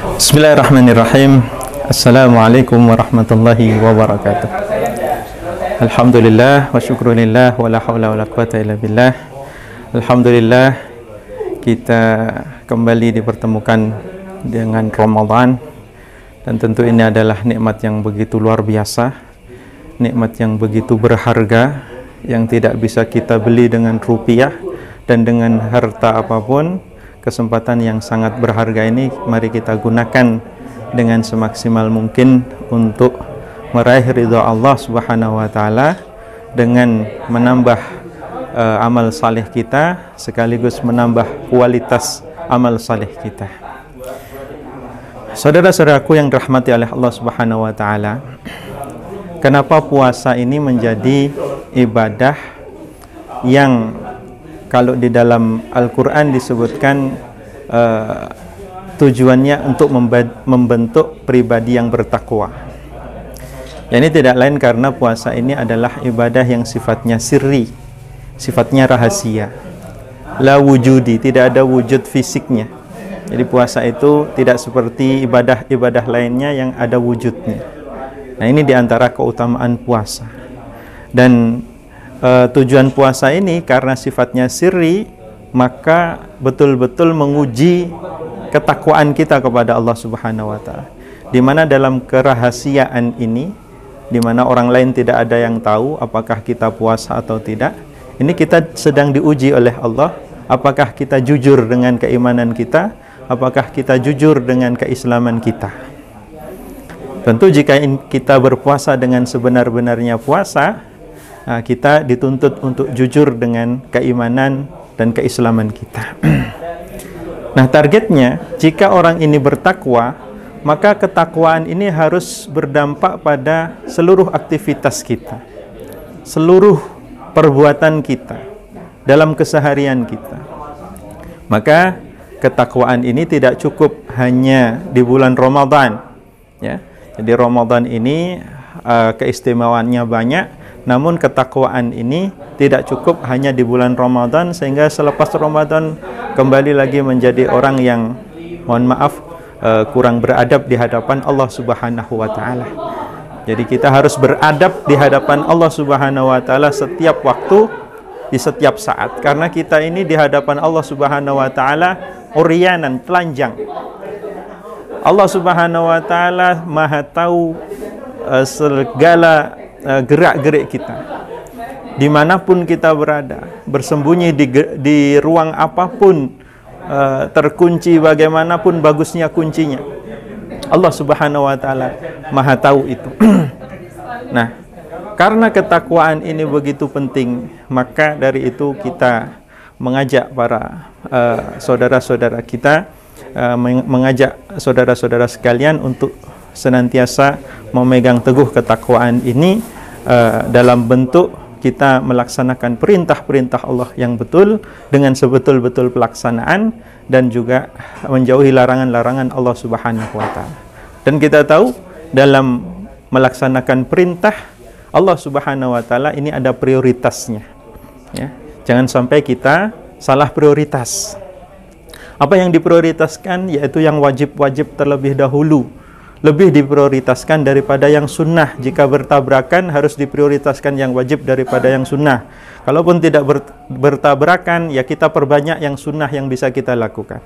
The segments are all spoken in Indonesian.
Bismillahirrahmanirrahim. Assalamualaikum warahmatullahi wabarakatuh. Alhamdulillah wa syukrulillah wa la hawla wa la quwata illa billah. Alhamdulillah kita kembali dipertemukan dengan Ramadan, dan tentu ini adalah nikmat yang begitu luar biasa, nikmat yang begitu berharga, yang tidak bisa kita beli dengan rupiah dan dengan harta apapun. Kesempatan yang sangat berharga ini mari kita gunakan dengan semaksimal mungkin untuk meraih ridha Allah Subhanahu wa taala dengan menambah amal saleh kita, sekaligus menambah kualitas amal saleh kita. Saudara-saudaraku yang dirahmati oleh Allah Subhanahu wa taala, kenapa puasa ini menjadi ibadah yang kalau di dalam Al-Quran disebutkan tujuannya untuk membentuk pribadi yang bertakwa. Ini tidak lain karena puasa ini adalah ibadah yang sifatnya sirri, sifatnya rahasia. La wujudi, tidak ada wujud fisiknya. Jadi puasa itu tidak seperti ibadah-ibadah lainnya yang ada wujudnya. Nah, ini diantara keutamaan puasa. Dan tujuan puasa ini karena sifatnya sirri, maka betul-betul menguji ketakwaan kita kepada Allah Subhanahu wa taala. Di mana dalam kerahasiaan ini, di mana orang lain tidak ada yang tahu apakah kita puasa atau tidak, ini kita sedang diuji oleh Allah, apakah kita jujur dengan keimanan kita, apakah kita jujur dengan keislaman kita. Tentu jika kita berpuasa dengan sebenar-benarnya puasa, kita dituntut untuk jujur dengan keimanan dan keislaman kita. Nah, targetnya jika orang ini bertakwa, maka ketakwaan ini harus berdampak pada seluruh aktivitas kita, seluruh perbuatan kita, dalam keseharian kita. Maka ketakwaan ini tidak cukup hanya di bulan Ramadan, ya. Jadi Ramadan ini keistimewaannya banyak. Namun ketakwaan ini tidak cukup hanya di bulan Ramadan, sehingga selepas Ramadan kembali lagi menjadi orang yang, mohon maaf, kurang beradab di hadapan Allah Subhanahu wa taala. Jadi kita harus beradab di hadapan Allah Subhanahu wa taala setiap waktu, di setiap saat, karena kita ini di hadapan Allah Subhanahu wa taala uryanan, telanjang. Allah Subhanahu wa taala Maha tahu segala gerak-gerik kita, dimanapun kita berada, bersembunyi di ruang apapun, terkunci bagaimanapun bagusnya kuncinya, Allah Subhanahu wa taala Maha tahu itu. Nah, karena ketakwaan ini begitu penting, maka dari itu kita mengajak para saudara-saudara kita, mengajak saudara-saudara sekalian untuk senantiasa memegang teguh ketakwaan ini dalam bentuk kita melaksanakan perintah-perintah Allah yang betul dengan sebetul-betul pelaksanaan, dan juga menjauhi larangan-larangan Allah Subhanahu wa taala. Dan kita tahu dalam melaksanakan perintah Allah Subhanahu wa taala ini ada prioritasnya, ya. Jangan sampai kita salah prioritas. Apa yang diprioritaskan yaitu yang wajib-wajib terlebih dahulu, lebih diprioritaskan daripada yang sunnah. Jika bertabrakan, harus diprioritaskan yang wajib daripada yang sunnah. Kalaupun tidak bertabrakan, ya kita perbanyak yang sunnah yang bisa kita lakukan.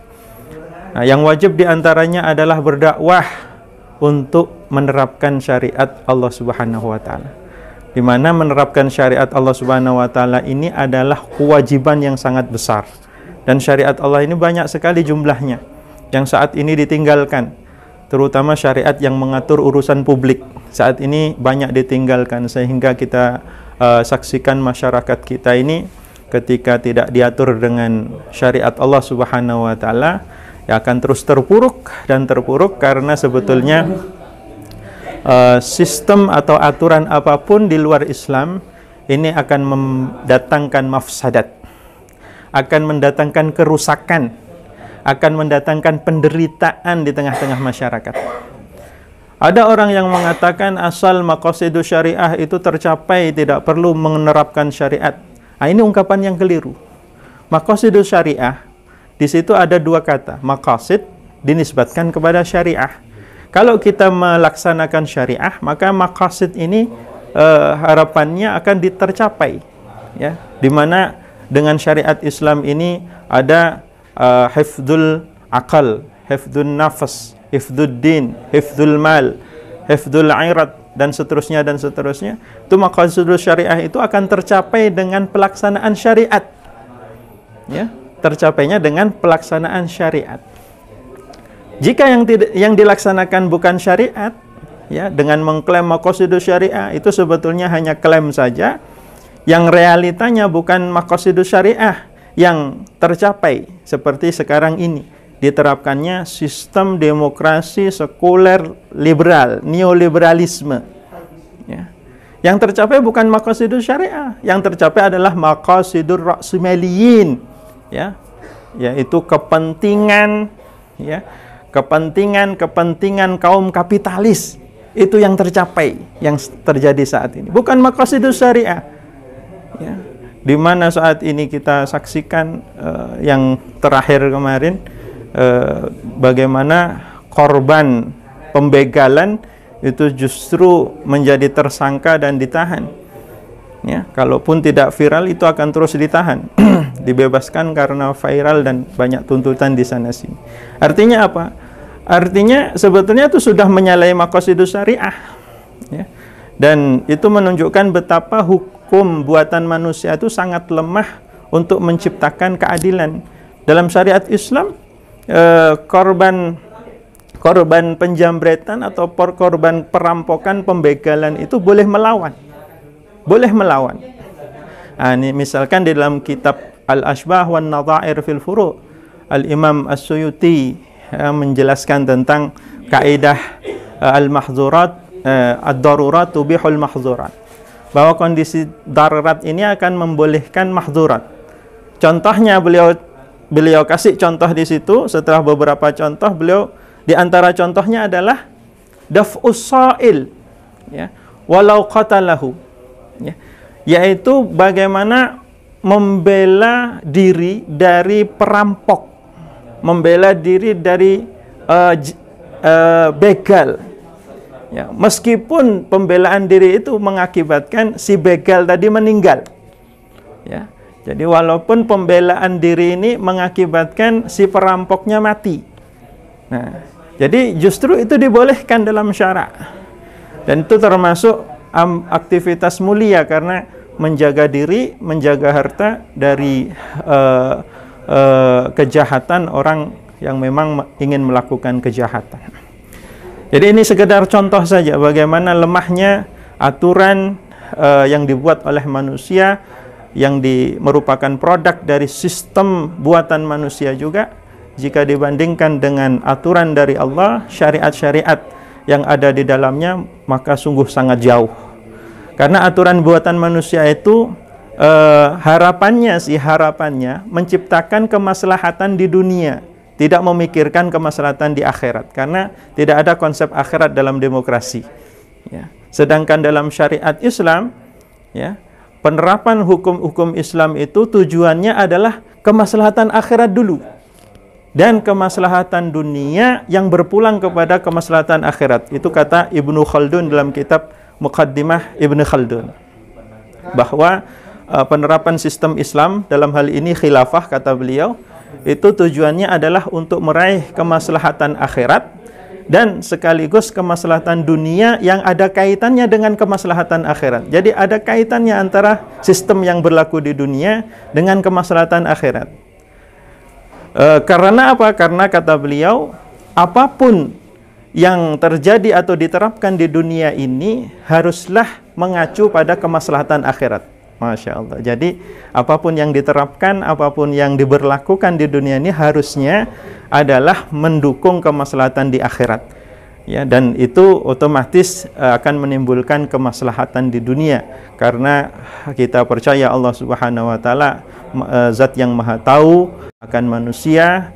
Nah, yang wajib diantaranya adalah berdakwah untuk menerapkan syariat Allah Subhanahu wa taala. Di mana menerapkan syariat Allah Subhanahu wa taala ini adalah kewajiban yang sangat besar. Dan syariat Allah ini banyak sekali jumlahnya yang saat ini ditinggalkan. Terutama syariat yang mengatur urusan publik saat ini banyak ditinggalkan, sehingga kita saksikan masyarakat kita ini ketika tidak diatur dengan syariat Allah Subhanahu wa taala, ya akan terus terpuruk dan terpuruk, karena sebetulnya sistem atau aturan apapun di luar Islam ini akan mendatangkan mafsadat, akan mendatangkan kerusakan, akan mendatangkan penderitaan di tengah-tengah masyarakat. Ada orang yang mengatakan asal maqasidus syariah itu tercapai, tidak perlu menerapkan syariat. Nah, ini ungkapan yang keliru. Maqasidus syariah, di situ ada dua kata, maqasid dinisbatkan kepada syariah. Kalau kita melaksanakan syariah, maka maqasid ini harapannya akan tercapai, ya, di mana dengan syariat Islam ini ada hifdzul akal, hifdzul nafas, hifdzul din, hifdzul mal, hifdzul irad, dan seterusnya dan seterusnya. Itu maqasidul syariah itu akan tercapai dengan pelaksanaan syariat, ya, tercapainya dengan pelaksanaan syariat. Jika yang dilaksanakan bukan syariat, ya, dengan mengklaim maqasidul syariah, itu sebetulnya hanya klaim saja, yang realitanya bukan maqasidul syariah yang tercapai. Seperti sekarang ini diterapkannya sistem demokrasi sekuler liberal, neoliberalisme, ya. Yang tercapai bukan maqasidul syariah, yang tercapai adalah maqasidur ra'sumaliyin, ya, yaitu kepentingan, ya, kepentingan kaum kapitalis. Itu yang tercapai, yang terjadi saat ini, bukan maqasidul syariah, ya. Di mana saat ini kita saksikan yang terakhir kemarin, bagaimana korban pembegalan itu justru menjadi tersangka dan ditahan, ya. Kalaupun tidak viral, itu akan terus ditahan dibebaskan karena viral dan banyak tuntutan di sana sini. Artinya apa? Artinya sebetulnya itu sudah menyalahi maqasidus syariah, ya. Dan itu menunjukkan betapa hukum buatan manusia itu sangat lemah untuk menciptakan keadilan. Dalam syariat Islam, korban penjambretan atau korban perampokan, pembegalan itu boleh melawan. Boleh melawan. Ini misalkan di dalam kitab Al-Ashbah wan Nadha'ir fil Furu', Al-Imam As-Suyuti menjelaskan tentang kaidah al-mahzurat, ad-darurat tubihul mahzurat, bahwa kondisi darurat ini akan membolehkan mahzurat. Contohnya beliau kasih contoh di situ. Setelah beberapa contoh, beliau di antara contohnya adalah daf'us sa'il, ya, walau qatalahu, ya, yaitu bagaimana membela diri dari perampok, membela diri dari begal, ya, meskipun pembelaan diri itu mengakibatkan si begal tadi meninggal, ya. Jadi walaupun pembelaan diri ini mengakibatkan si perampoknya mati, nah, jadi justru itu dibolehkan dalam syara', dan itu termasuk aktivitas mulia karena menjaga diri, menjaga harta dari kejahatan orang yang memang ingin melakukan kejahatan. Jadi ini sekedar contoh saja bagaimana lemahnya aturan yang dibuat oleh manusia, yang merupakan produk dari sistem buatan manusia juga, jika dibandingkan dengan aturan dari Allah, syariat-syariat yang ada di dalamnya, maka sungguh sangat jauh. Karena aturan buatan manusia itu harapannya menciptakan kemaslahatan di dunia, tidak memikirkan kemaslahatan di akhirat, karena tidak ada konsep akhirat dalam demokrasi, ya. Sedangkan dalam syariat Islam, ya, penerapan hukum-hukum Islam itu tujuannya adalah kemaslahatan akhirat dulu dan kemaslahatan dunia yang berpulang kepada kemaslahatan akhirat. Itu kata Ibnu Khaldun dalam kitab Muqaddimah Ibnu Khaldun, bahwa penerapan sistem Islam, dalam hal ini khilafah, kata beliau, itu tujuannya adalah untuk meraih kemaslahatan akhirat dan sekaligus kemaslahatan dunia yang ada kaitannya dengan kemaslahatan akhirat. Jadi ada kaitannya antara sistem yang berlaku di dunia dengan kemaslahatan akhirat. Karena apa? Karena kata beliau, apapun yang terjadi atau diterapkan di dunia ini haruslah mengacu pada kemaslahatan akhirat. Masya Allah. Jadi apapun yang diterapkan, apapun yang diberlakukan di dunia ini harusnya adalah mendukung kemaslahatan di akhirat, ya, dan itu otomatis akan menimbulkan kemaslahatan di dunia, karena kita percaya Allah Subhanahu wa taala zat yang maha tahu akan manusia,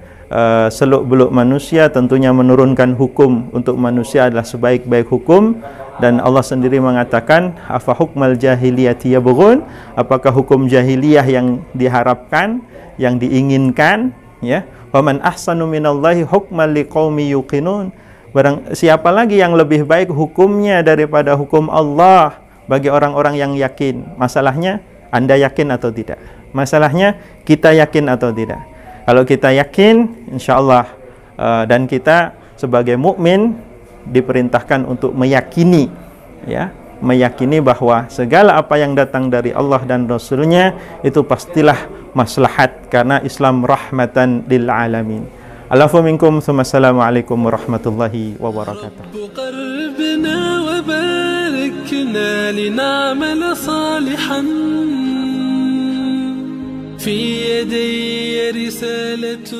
seluk-beluk manusia, tentunya menurunkan hukum untuk manusia adalah sebaik-baik hukum. Dan Allah sendiri mengatakan, afa hukmal jahiliyati yabghun, apakah hukum jahiliyah yang diharapkan, yang diinginkan, ya, Wa man ahsanu minallahi hukman liqaumi yuqinun. Barang siapa lagi yang lebih baik hukumnya daripada hukum Allah bagi orang-orang yang yakin. Masalahnya Anda yakin atau tidak? Masalahnya kita yakin atau tidak? Kalau kita yakin, insyaallah dan kita sebagai mukmin diperintahkan untuk meyakini, ya, meyakini bahwa segala apa yang datang dari Allah dan Rasul-Nya itu pastilah maslahat, karena Islam rahmatan lil alamin. Alafu minkum, assalamualaikum warahmatullahi wabarakatuh. في يدي رسالة